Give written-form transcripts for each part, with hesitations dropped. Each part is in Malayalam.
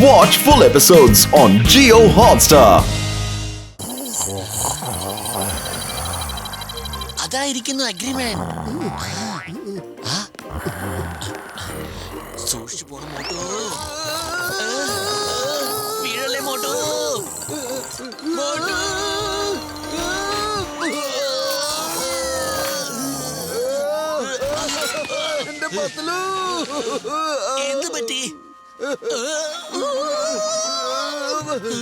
Watch full episodes on Jio Hotstar. അതായിരിക്കുന്നു അഗ്രിമെന്റ്. സൂക്ഷിച്ചു പോണം മോട്ടോ. വീഴല്ലേ മോട്ടോ. മോട്ടോ എന്ത് പറ്റി?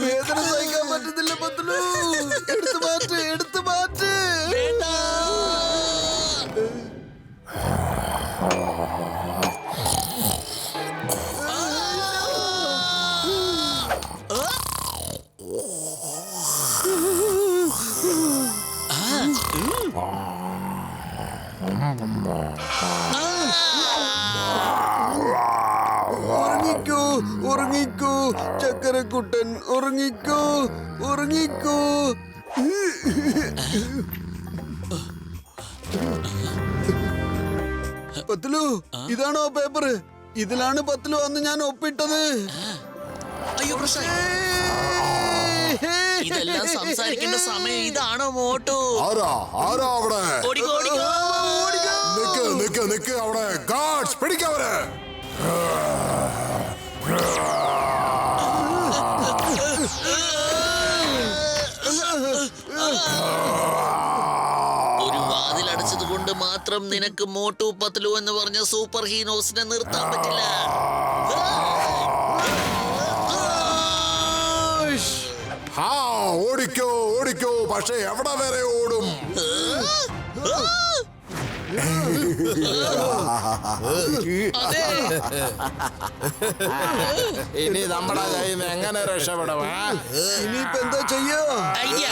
വേദന സഹിക്കാൻ പറ്റുന്നില്ല പത്തലു. എടുത്തു മാറ്റ്, എടുത്തു മാറ്റ്. ഉറങ്ങിക്കൂ, ഉറങ്ങിക്കൂ ചക്കരക്കുട്ടൻ, ഉറങ്ങിക്കൂ, ഉറങ്ങിക്കൂ. പത്തലു, ഇതാണോ പേപ്പർ? ഇതിലാണ് പത്തലു അന്ന് ഞാൻ ഒപ്പിട്ടത്. അയ്യോ പ്രശ്നം. ഇതെല്ലാം സംസാരിക്കേണ്ട സമയം ഇതാണോ മോട്ടോ? ആരാ അവിടെ? ഓടിക്കോ, ഓടിക്കോ. നിക്ക് അവിടെ. ഗാർഡ്സ് പിടിക്കവരെ. ഒരു വാതിലടച്ചത് കൊണ്ട് മാത്രം നിനക്ക് മോട്ടു പത്ലു എന്ന് പറഞ്ഞ സൂപ്പർ ഹീറോസിനെ നിർത്താൻ പറ്റില്ല. ഓടിക്കോ, ഓടിക്കോ. പക്ഷെ എവിടെ വരെ ഓടും? ഇനി നമ്മുടെ കയ്യിൽ നിന്ന് എങ്ങനെ രക്ഷപ്പെടും? ഇനിയിപ്പോ എന്താ ചെയ്യോ? ഐഡിയ.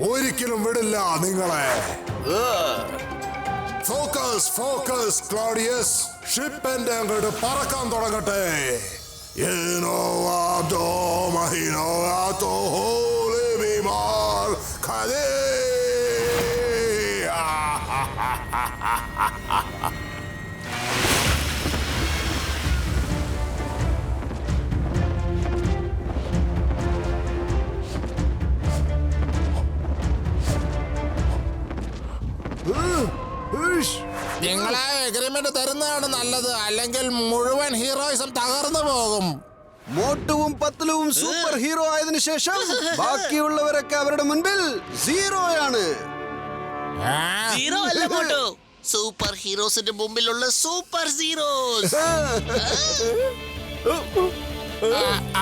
ഒരിക്കലും വിടില്ല നിങ്ങളെ. Focus, focus Claudius. ഷിപ്പ് എന്റെ അങ്ങോട്ട് പറക്കാൻ തുടങ്ങട്ടെ. നിങ്ങളെ എഗ്രിമെന്റ് തരുന്നതാണ് നല്ലത്, അല്ലെങ്കിൽ മുഴുവൻ ഹീറോയിസം തകർന്നു പോകും. മോട്ടുവും പത്തലുവും സൂപ്പർ ഹീറോ ആയതിനു ശേഷം ബാക്കിയുള്ളവരൊക്കെ അവരുടെ മുൻപിൽ സീറോയാണ്. സീറോ അല്ല മോട്ടോ, സൂപ്പർ ഹീറോസിന്റെ മുമ്പിലുള്ള സൂപ്പർ സീറോസ്.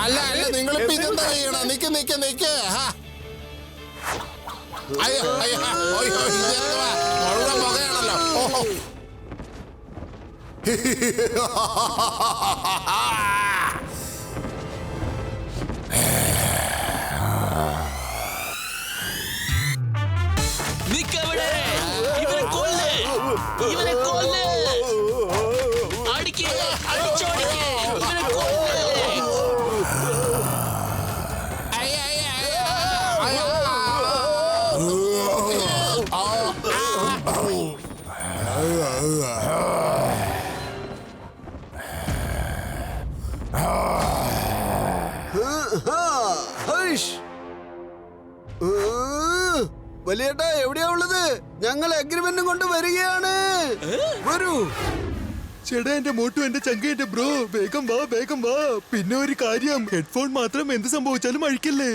അല്ല അല്ല, നിങ്ങൾ ഇതെന്താ ചെയ്യണം? നിക്ക് നിക്ക് നിക്ക്. അയ്യോ അയ്യോ, ഇതെന്തുവാ? മുഴുവൻ പുകയാണല്ലോ. നിക്കവിടെ. ഇവനെ കൊല്ല്, ഇവനെ കൊല്ല്. അടിക്ക്, അടിച്ചോടിക്ക്. ഇവനെ കൊല്ല്. വലിയേട്ടാ, എവിടെയാ ഉള്ളത്? ഞങ്ങൾ അഗ്രിമെന്റും കൊണ്ട് വരികയാണ്. വരൂ. ചേട്ടാ, എന്റെ മോട്ടു, എന്റെ ചങ്ക, എന്റെ ബ്രോ, വേഗം വാ, വേഗം വാ. പിന്നെ ഒരു കാര്യം, ഹെഡ്ഫോൺ മാത്രം എന്ത് സംഭവിച്ചാലും അഴിക്കല്ലേ.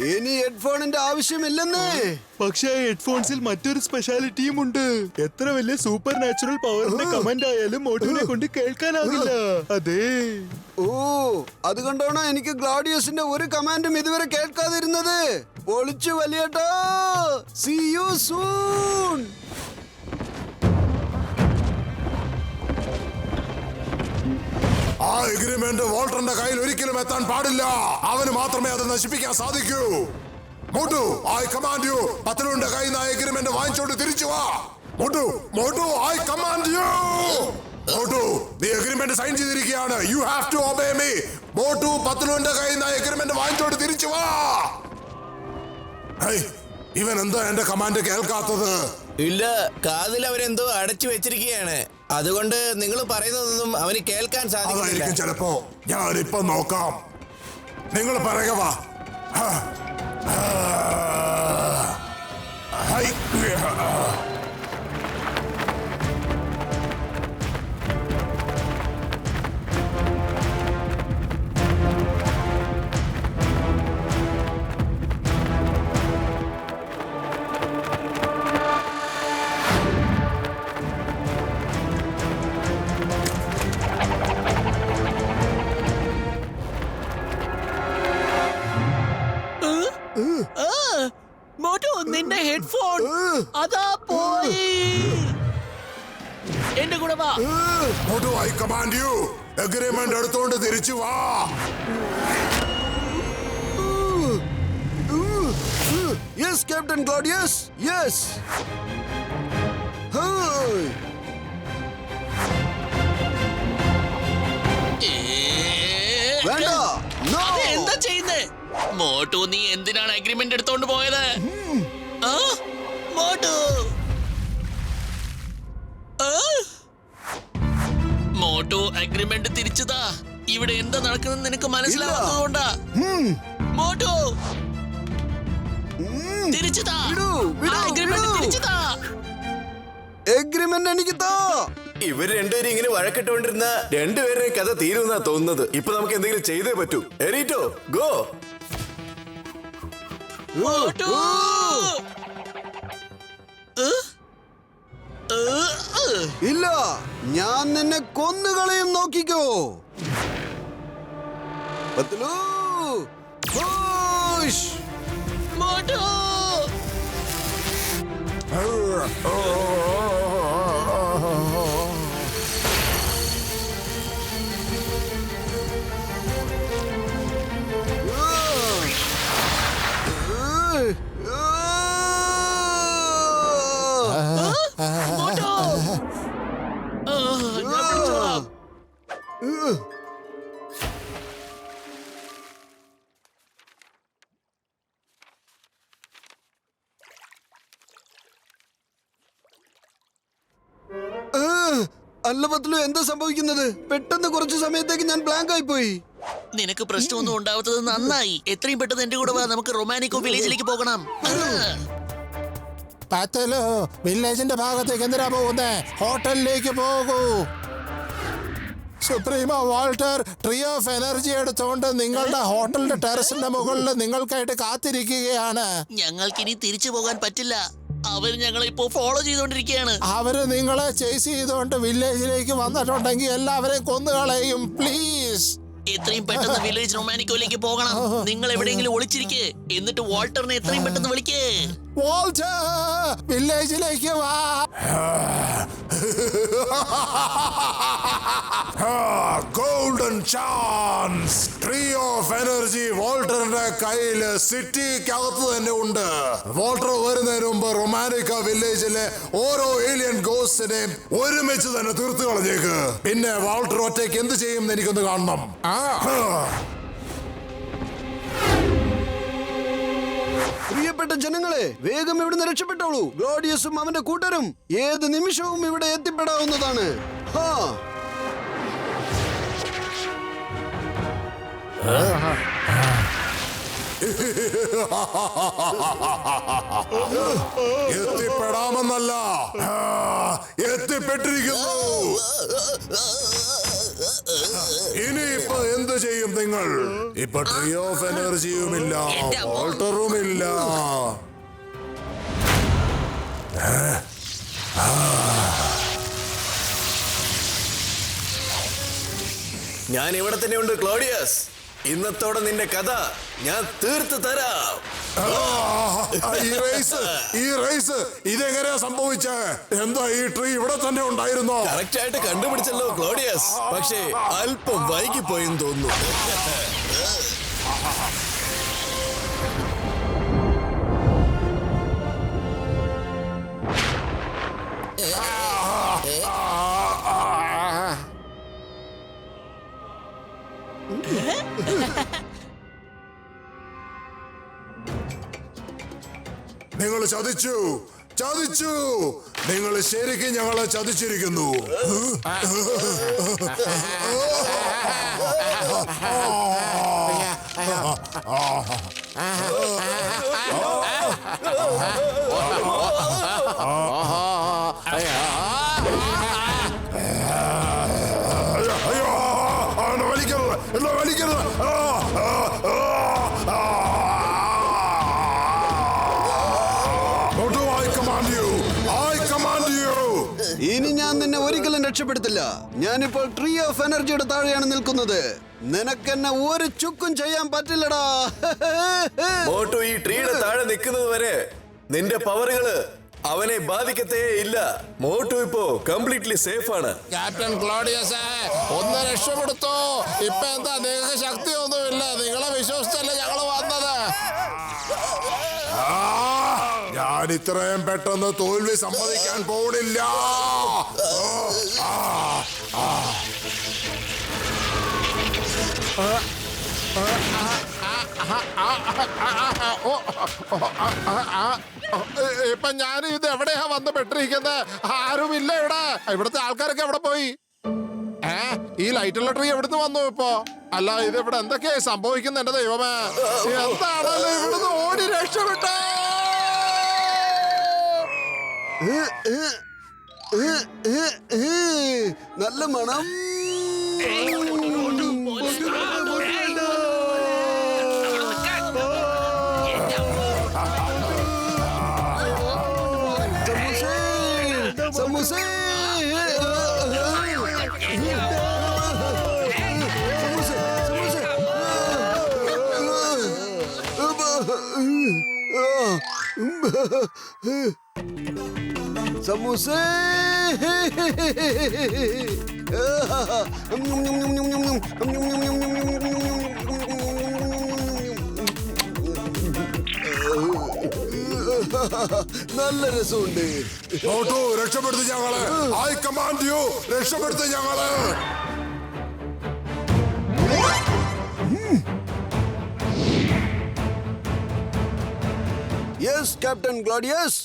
ഇനി ഹെഡ്ഫോണിന്റെ ആവശ്യമില്ലെന്നേ. പക്ഷേ ഹെഡ്ഫോൺസിൽ മറ്റൊരു സ്പെഷ്യാലിറ്റിയും ഉണ്ട്. എത്ര വലിയ സൂപ്പർ നാച്ചുറൽ പവറിന്റെ കമന്റ് ആയാലും മോട്ടുവിനെ കൊണ്ട് കേൾക്കാനാവില്ല. അതെ. ഓ, അതുകൊണ്ടാണോ എനിക്ക് ഗ്ലാഡിയസിന്റെ ഒരു കമാൻഡും ഇതുവരെ കേൾക്കാതിരുന്നത്? പൊളിച്ചു വലിയേട്ടാ. See you soon. ആ എഗ്രിമെന്റ് വോൾട്ടറിന്റെ കയ്യിൽ ഒരിക്കലും എത്താൻ പാടില്ല. അവന് മാത്രമേ അത് നശിപ്പിക്കാൻ സാധിക്കൂ. Motu, I command you. പത്തലുവിന്റെ കയ്യിൽ നിന്ന് ആ എഗ്രിമെന്റ് വാങ്ങിച്ചോണ്ട് തിരിച്ചു വാ. Motu, Motu, I command you. Motu നീ എഗ്രിമെന്റ് സൈൻ ചെയ്തിരിക്കുകയാണ്. You have to obey me. Motu പത്ലുവിന്റെ കയ്യിൽ നിന്ന് എഗ്രിമെന്റ് വാങ്ങിച്ചോണ്ട് തിരിച്ചു വാ. ഇവൻ എന്താ എന്റെ കമാൻഡ് കേൾക്കാത്തത്? ഇല്ല, കാതിൽ അവരെന്തോ അടച്ചു വെച്ചിരിക്കുകയാണ്. അതുകൊണ്ട് നിങ്ങൾ പറയുന്നതൊന്നും അവന് കേൾക്കാൻ സാധിക്കില്ല. അതായിരിക്കും ചിലപ്പോ. ഞാനിപ്പോ നോക്കാം. നിങ്ങൾ പറയുക വാ. മോട്ടു, നിന്റെ ഹെഡ്ഫോൺ അതാ പോയി. എന്റെ കൂടെ വാ. Motu, I command U. Agreement എടുത്തോണ്ട് തിരിച്ചു വാ. Yes captain Claudius, yes. വേണ്ട. എന്താ ചെയ്യുന്നേ? മോട്ടു, നീ എന്തിനാണ് അഗ്രിമെന്റ് എടുത്തോണ്ട് പോയത്? മോട്ടു, മോട്ടു അഗ്രിമെന്റ് തിരിച്ചതാ. ഇവിടെ എന്താ നടക്കുന്നത് നിനക്ക് മനസ്സിലാവാത്തതുകൊണ്ടാ. മോട്ടു തിരിച്ചതാ. അഗ്രിമെന്റ് തിരിച്ചതാ. എഗ്രിമെന്റ് എനിക്ക് താ. ഇവർ രണ്ടുപേരും ഇങ്ങനെ വഴക്കിട്ടുകൊണ്ടിരുന്ന രണ്ടുപേരുടെയും കഥ തീരുമെന്നാ തോന്നുന്നത്. ഇപ്പൊ നമുക്ക് എന്തെങ്കിലും ചെയ്തേ പറ്റൂ. എറീറ്റോ, ഗോ. മോട്ടു, ഇല്ല, ഞാൻ നിന്നെ കൊന്നുകളയും. നോക്കിക്കോ. പത്ലു, പുഷ്. മോട്ടു. ഞാൻ പിടിച്ചോളാം. അല്ല പത്ലു, എന്താ സംഭവിക്കുന്നത്? പെട്ടെന്ന് കുറച്ച് സമയത്തേക്ക് ഞാൻ ബ്ലാങ്ക് ആയി പോയി. നിനക്ക് പ്രശ്നമൊന്നും ഉണ്ടാവാത്തത് നന്നായി. എത്രയും പെട്ടെന്ന് എന്റെ കൂടെ വാ. നമുക്ക് റൊമാനിക്കോ വില്ലേജിലേക്ക് പോകണം. പത്തലോ, വില്ലേജിന്റെ ഭാഗത്തേക്ക് എന്തിനാ പോകുന്നേ? ഹോട്ടലിലേക്ക് പോകൂ. സുപ്രീമോ വാൾട്ടർ ട്രീ ഓഫ് എനർജി എടുത്തുകൊണ്ട് നിങ്ങളുടെ ഹോട്ടലിന്റെ ടെറസിന്റെ മുകളിൽ നിങ്ങൾക്കായിട്ട് കാത്തിരിക്കുകയാണ്. ഞങ്ങൾക്കിനി തിരിച്ചു പോകാൻ പറ്റില്ല. അവർ ഞങ്ങളെ ഇപ്പോ ഫോളോ ചെയ്തോണ്ടിരിക്കുകയാണ്. അവര് നിങ്ങളെ ചേസ് ചെയ്തുകൊണ്ട് വില്ലേജിലേക്ക് വന്നിട്ടുണ്ടെങ്കിൽ എല്ലാവരെയും കൊന്നുകളയും. പ്ലീസ്, എത്രയും പെട്ടെന്ന് വില്ലേജ് റൊമാനിക്കോയിലേക്ക് പോകണം. നിങ്ങൾ എവിടെയെങ്കിലും ഒളിച്ചിരിക്കേ. എന്നിട്ട് വാൾട്ടറിനെ എത്രയും പെട്ടെന്ന് വിളിക്കേ. വാൾട്ടർ, വില്ലേജിലേക്ക് വാ. Golden chance. Tree of energy വാൾട്ടറിന്റെ കയ്യില് സിറ്റിക്കകത്ത് തന്നെ ഉണ്ട്. വാൾട്ടർ വരുന്നതിന് മുമ്പ് റൊമാനിക്ക വില്ലേജിലെ ഓരോ ഏലിയൻ ഗോസ്റ്റിനെയും ഒരുമിച്ച് തന്നെ തീർത്തു കളഞ്ഞേക്ക്. പിന്നെ വാൾട്ടർ ഒറ്റയ്ക്ക് എന്ത് ചെയ്യും എനിക്കൊന്ന് കാണണം. പ്രിയപ്പെട്ട ജനങ്ങളെ, വേഗം ഇവിടുന്ന് രക്ഷപ്പെട്ടോളൂ. ഗ്ലോഡിയസും അവന്റെ കൂട്ടരും ഏത് നിമിഷവും ഇവിടെ എത്തിപ്പെടാവുന്നതാണ്. എത്തിപ്പെടാമെന്നല്ല, എത്തിപ്പെട്ടിരിക്കുന്നു. ഇനിയിപ്പോ എന്ത് ചെയ്യും നിങ്ങൾ? ഇപ്പൊ ട്രീ ഓഫ് എനർജിയുമില്ല, വാൾട്ടറുമില്ല. ഞാൻ ഇവിടെ തന്നെ ഉണ്ട് ക്ലോഡിയസ്. ഇന്നത്തോടെ നിന്റെ കഥ ഞാൻ തീർത്തു തരാം. ഈ റേസ് ഇതെങ്ങനെയാ സംഭവിച്ചേ? എന്താ ഈ ട്രീ ഇവിടെ തന്നെ ഉണ്ടായിരുന്നോ? കറക്റ്റ് ആയിട്ട് കണ്ടുപിടിച്ചല്ലോ ക്ലോഡിയസ്. പക്ഷേ അല്പം വൈകിപ്പോയെന്ന് തോന്നുന്നു. നിങ്ങൾ ചതിച്ചു, ചതിച്ചു. നിങ്ങൾ ശരിക്കും ഞങ്ങളെ ചതിച്ചിരിക്കുന്നു. ഇനി ഞാൻ നിന്നെ ഒരിക്കലും രക്ഷപ്പെടുത്തില്ല. ഞാനിപ്പോൾ ട്രീ ഓഫ് എനർജിയുടെ താഴെയാണ് നിൽക്കുന്നത്. നിനക്കെന്നെ ഒരു ചുക്കും ചെയ്യാൻ പറ്റില്ലടാ. മോട്ടു ഈ ട്രീയുടെ താഴെ നിൽക്കുന്നത് വരെ നിന്റെ പവറുകള് അവനെ ബാധിക്കത്തേ ഇല്ല. മോട്ടു ഇപ്പോ കംപ്ലീറ്റ്ലി സേഫ് ആണ്. ക്യാപ്റ്റൻ ക്ലോഡിയസ് ഒന്ന് രക്ഷപ്പെടുത്തോ. ഇപ്പൊ എന്താ നിങ്ങൾക്ക് ശക്തിയൊന്നുമില്ല. നിങ്ങളെ വിശ്വസിച്ചല്ലേ ഞങ്ങള് വന്നത്. ഞാൻ ഇത്രയും പെട്ടെന്ന് തോൽവി സമ്മതിക്കാൻ പോണില്ല. ഇപ്പൊ ഞാൻ ഇത് എവിടെയാ വന്ന് പെട്ടിരിക്കുന്നത്? ആരുമില്ല ഇവിടെ. ഇവിടുത്തെ ആൾക്കാരൊക്കെ എവിടെ പോയി? ഈ ലൈറ്റുള്ള ട്രീ എവിടുന്ന് വന്നു ഇപ്പോ? അല്ല, ഇത് ഇവിടെ എന്തൊക്കെയാ സംഭവിക്കുന്നത്? എന്റെ ദൈവമേ, എന്താണല്ലോ ഇവിടുന്ന് ഓടി രക്ഷപ്പെട്ട. നല്ല മണം. സമൂസേ, സമൂസേ. നല്ല രസമുണ്ട്. മോട്ടു, രക്ഷപ്പെടുത്തു ഞങ്ങളെ. ഐ കമാൻഡ് യു, രക്ഷപ്പെടുത്തു ഞങ്ങളെ. Yes captain Glodius.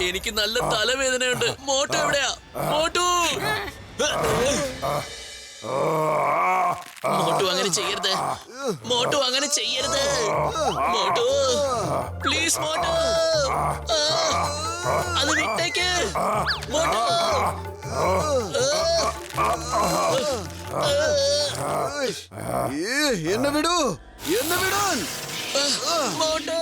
എനിക്ക് നല്ല തലവേദനയുണ്ട്. മോട്ടു എവിടെയാ? മോട്ടു, മോട്ടു അങ്ങനെ ചെയ്യരുത്. മോട്ടു അങ്ങനെ ചെയ്യരുത്. മോട്ടു പ്ലീസ്, മോട്ടു അത് വിട്ടേക്ക്. മോട്ടു, എന്നെ വിടൂ, എന്നെ വിടാൻ. മോട്ടു.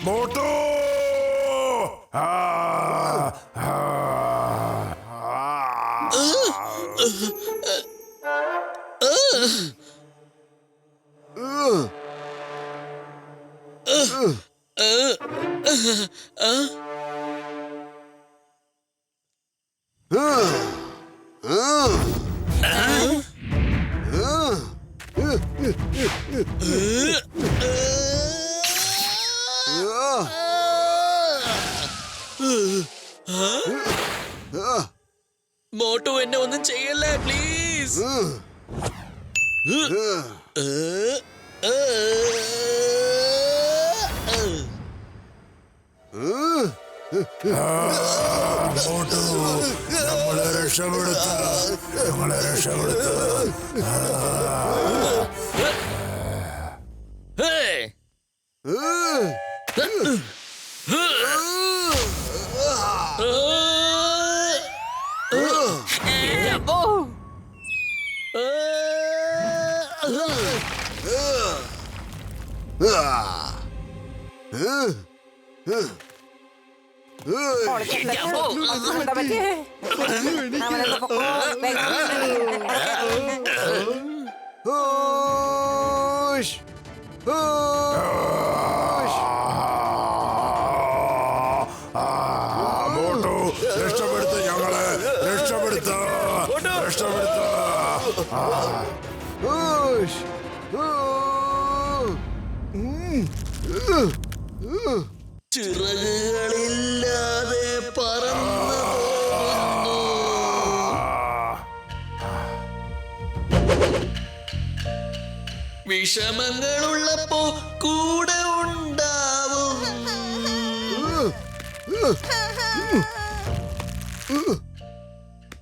മോട്ടു, മോട്ടു എന്നെ ഒന്നും ചെയ്യല്ലേ പ്ലീസ്. മോട്ടു, നമ്മളെ രക്ഷപ്പെടുത്ത, നമ്മളെ രക്ഷപ്പെടുത്ത. ഊഷ്. ഊ. ചിറകുകളില്ലാതെ പറന്നു പോകുന്നു. വിഷമങ്ങളുള്ളപ്പോ കൂടെ ഉണ്ടാവും.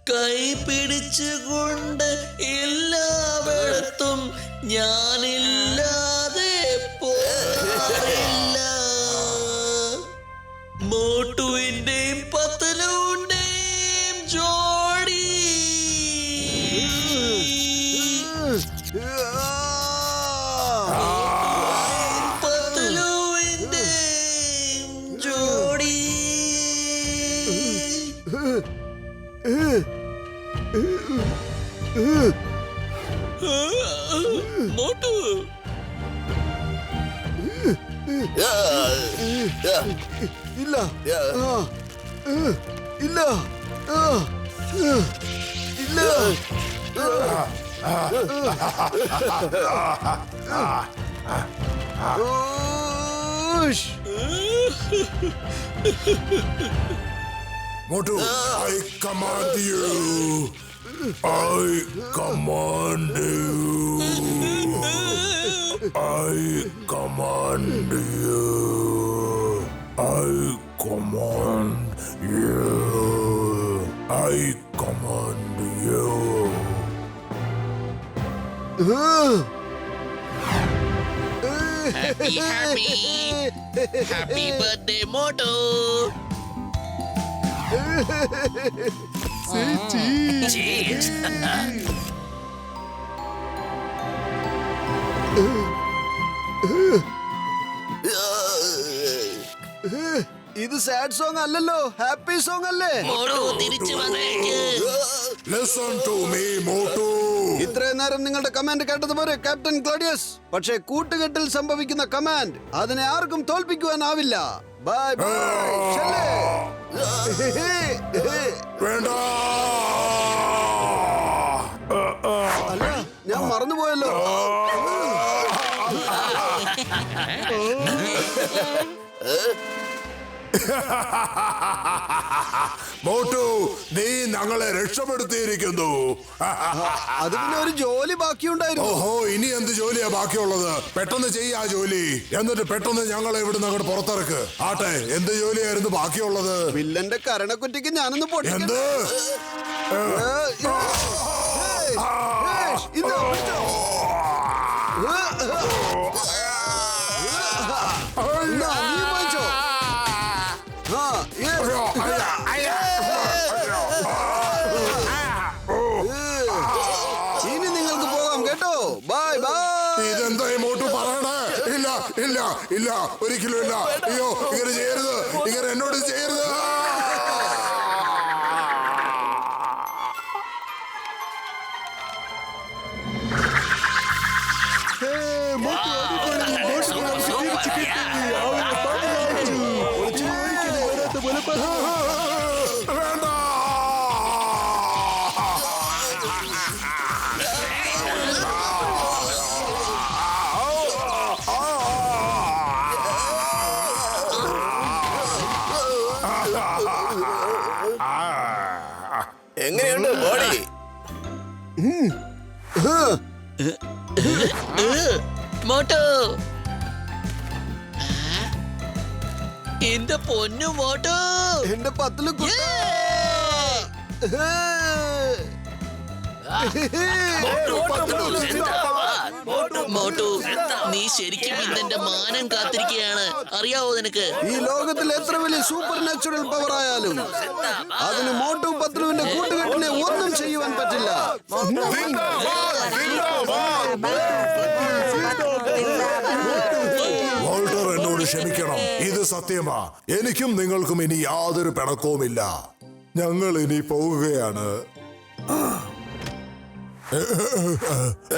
കൈ പിടിച്ചുകൊണ്ട് എല്ലായിടത്തും ഞാനില്ലാതെ പോകാറില്ല. മോട്ടുവിന്റെയും പത്തലുവിന്റെയും ജോഡി. പത്തലുവിന്റെയും ജോഡി. മോട്ടു ഇല്ല. ഇല്ല. ഇല്ല. ഊഷ്. Motu, I command you. I command you. I command you. I command you. I command you. Happy birthday Motu. Cheers. ഇത് സാഡ് സോങ് അല്ലല്ലോ, ഹാപ്പി സോങ് അല്ലേ? മോട്ടു തിരിച്ചു വന്നേക്ക്. Listen to me, Motu. ഇത്രയും നേരം നിങ്ങളുടെ കമാൻഡ് കേട്ടതുപോലെ ക്യാപ്റ്റൻ ക്ലോഡിയസ്. പക്ഷേ കൂട്ടുകെട്ടിൽ സംഭവിക്കുന്ന കമാൻഡ് അതിനെ ആർക്കും തോൽപ്പിക്കുവാനാവില്ല. Bye bye. വേണ്ട. അല്ല, ഞാൻ മറന്നുപോയല്ലോ. മോട്ടു, നീ ഞങ്ങളെ രക്ഷപ്പെടുത്തിയിരിക്കുന്നു. അത് പിന്നെ ഒരു ജോലി ബാക്കിയുണ്ടായിരുന്നു. ഓഹോ, ഇനി എന്ത് ജോലിയാ ബാക്കിയുള്ളത്? പെട്ടെന്ന് ചെയ്യ ആ ജോലി, എന്നിട്ട് പെട്ടെന്ന് ഞങ്ങളെ ഇവിടുന്ന് അങ്ങോട്ട് പുറത്തിറക്ക്. ആട്ടെ, എന്ത് ജോലിയായിരുന്നു ബാക്കിയുള്ളത്? വില്ലന്റെ കരണക്കുറ്റിക്ക് ഞാനൊന്ന് പൊട്ടി. എന്ത്? ഇനി നിങ്ങൾക്ക് പോകാം കേട്ടോ. Bye bye. ഇതെന്താ മോട്ടു പറയണേ? ഇല്ല ഇല്ല ഇല്ല, ഒരിക്കലും ഇല്ല. അയ്യോ, ഇങ്ങനെ ചെയ്യരുത്, ഇങ്ങനെ എന്നോട് ചെയ്യരുത്. വേണ്ട. എങ്ങനെയുണ്ട് ബോഡി? മോട്ടു, എന്റെ പൊന്നു മോട്ടു. എന്റെ പത്തില് മോട്ടു, നീ ശരിക്കും ഇന്നെന്റെ മാനം കാത്തിരിക്കുകയാണ്, അറിയാവോ നിനക്ക്? ഈ ലോകത്തിൽ എത്ര വലിയ സൂപ്പർ നാച്ചുറൽ പവർ ആയാലും അതിന് മോട്ടു പത്രുവിന്റെ കൂട്ടുകെട്ടിനെ ഒന്നും ചെയ്യുവാൻ പറ്റില്ല. വോൾട്ടർ, എന്നോട് ക്ഷമിക്കണം, ഇത് സത്യമാ. എനിക്കും നിങ്ങൾക്കും ഇനി യാതൊരു പിണക്കവുമില്ല. ഞങ്ങൾ ഇനി പോവുകയാണ്.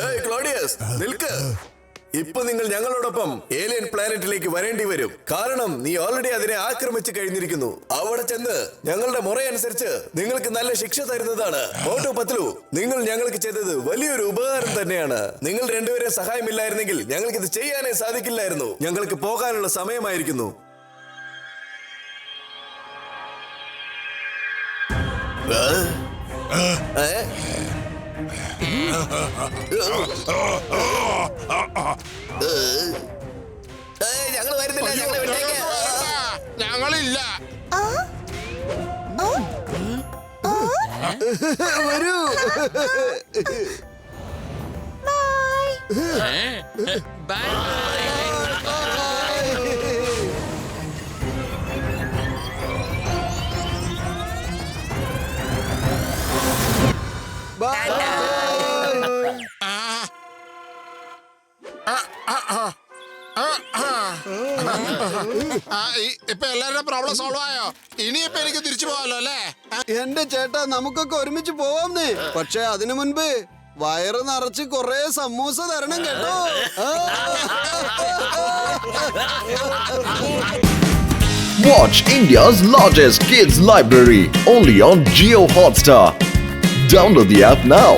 ഏയ് ക്ലോഡിയസ്, നിൽക്ക്. ഇപ്പൊ നിങ്ങൾ ഞങ്ങളോടൊപ്പം ഏലിയൻ പ്ലാനറ്റിലേക്ക് വരേണ്ടി വരും. കാരണം നീ ഓൾറെഡി അതിനെ ആക്രമിച്ചു കഴിഞ്ഞിരിക്കുന്നു. അവിടെ ചെന്ന് ഞങ്ങളുടെ മുറയനുസരിച്ച് നിങ്ങൾക്ക് നല്ല ശിക്ഷ തരുന്നതാണ്. മോട്ടു പത്ലു, നിങ്ങൾ ഞങ്ങൾക്ക് ചെയ്തത് വലിയൊരു ഉപകാരം തന്നെയാണ്. നിങ്ങൾ രണ്ടുപേരെ സഹായമില്ലായിരുന്നെങ്കിൽ ഞങ്ങൾക്ക് ഇത് ചെയ്യാനേ സാധിക്കില്ലായിരുന്നു. ഞങ്ങൾക്ക് പോകാനുള്ള സമയമായിരിക്കുന്നു. ഞങ്ങൾ വരുന്നില്ല, ഞങ്ങളെ വിട്ടേക്ക്. ഞങ്ങളില്ല. വരൂ. ബൈ. ഇപ്പൊ എല്ലാവരുടെ പ്രോബ്ലം സോൾവ് ആയോ? ഇനിയിപ്പൊ എനിക്ക് തിരിച്ചു പോവാലോ അല്ലേ? എന്റെ ചേട്ടാ, നമുക്കൊക്കെ ഒരുമിച്ച് പോവാംന്നേ. പക്ഷെ അതിനു മുൻപ് വയറ് നിറച്ച് കൊറേ സമൂസ തരണം കേട്ടോ. Watch India's largest kids library only on Geo Hotstar. Download the app now.